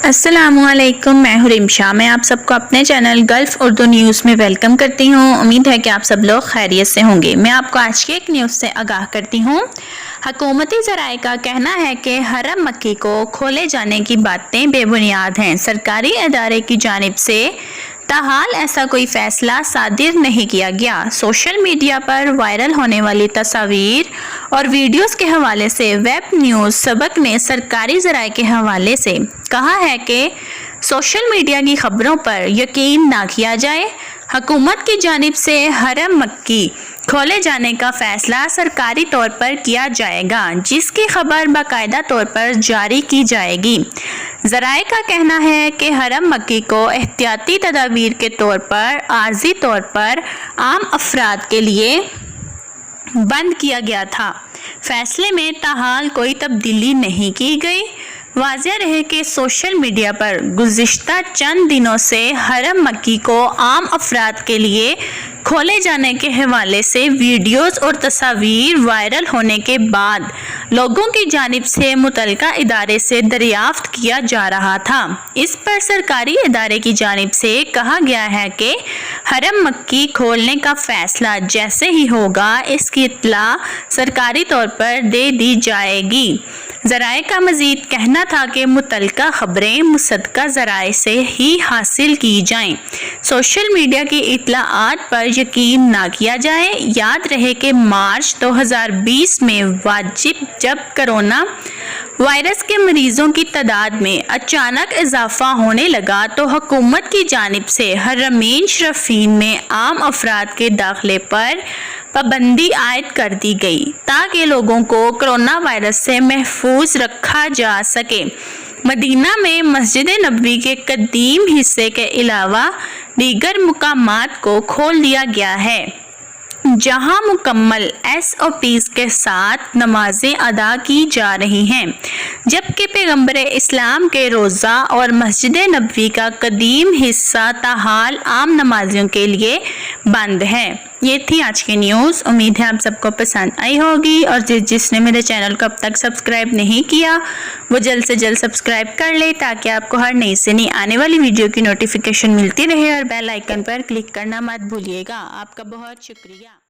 السلام علیکم، میں ہوں رمشا۔ میں آپ سب کو اپنے چینل گلف اردو نیوز میں ویلکم کرتی ہوں۔ امید ہے کہ آپ سب لوگ خیریت سے ہوں گے۔ میں آپ کو آج کی ایک نیوز سے آگاہ کرتی ہوں۔ حکومتی ذرائع کا کہنا ہے کہ حرم مکی کو کھولے جانے کی باتیں بے بنیاد ہیں۔ سرکاری ادارے کی جانب سے تاحال ایسا کوئی فیصلہ صادر نہیں کیا گیا۔ سوشل میڈیا پر وائرل ہونے والی تصاویر اور ویڈیوز کے حوالے سے ویب نیوز سبق نے سرکاری ذرائع کے حوالے سے کہا ہے کہ سوشل میڈیا کی خبروں پر یقین نہ کیا جائے۔ حکومت کی جانب سے حرم مکی کھولے جانے کا فیصلہ سرکاری طور پر کیا جائے گا، جس کی خبر باقاعدہ طور پر جاری کی جائے گی۔ ذرائع کا کہنا ہے کہ حرم مکی کو احتیاطی تدابیر کے طور پر عارضی طور پر عام افراد کے لیے بند کیا گیا تھا۔ فیصلے میں تاحال کوئی تبدیلی نہیں کی گئی۔ واضح رہے کہ سوشل میڈیا پر گزشتہ چند دنوں سے حرم مکی کو عام افراد کے لیے کھولے جانے کے حوالے سے ویڈیوز اور تصاویر وائرل ہونے کے بعد لوگوں کی جانب سے متعلقہ ادارے سے دریافت کیا جا رہا تھا۔ اس پر سرکاری ادارے کی جانب سے کہا گیا ہے کہ حرم مکی کھولنے کا فیصلہ جیسے ہی ہوگا، اس کی اطلاع سرکاری طور پر دے دی جائے گی۔ ذرائع کا مزید کہنا تھا کہ متعلقہ خبریں مصدقہ ذرائع سے ہی حاصل کی جائیں۔ سوشل میڈیا کی اطلاعات پر یقین نہ کیا جائے۔ یاد رہے کہ مارچ 2020 میں جب کرونا وائرس کے مریضوں کی تعداد میں اچانک اضافہ ہونے لگا تو حکومت کی جانب سے حرمین شریفین میں عام افراد کے داخلے پر پابندی عائد کر دی گئی تاکہ لوگوں کو کرونا وائرس سے محفوظ رکھا جا سکے۔ مدینہ میں مسجد نبوی کے قدیم حصے کے علاوہ دیگر مقامات کو کھول دیا گیا ہے، جہاں مکمل SOPs کے ساتھ نمازیں ادا کی جا رہی ہیں، جبکہ پیغمبر اسلام کے روضہ اور مسجد نبوی کا قدیم حصہ تاحال عام نمازیوں کے لیے بند ہے۔ یہ تھی آج کی نیوز۔ امید ہے آپ سب کو پسند آئی ہوگی، اور جس نے میرے چینل کو اب تک سبسکرائب نہیں کیا وہ جلد سے جلد سبسکرائب کر لے تاکہ آپ کو ہر نئی سے نئی آنے والی ویڈیو کی نوٹیفیکیشن ملتی رہے، اور بیل آئیکن پر کلک کرنا مت بھولیے گا۔ آپ کا بہت شکریہ۔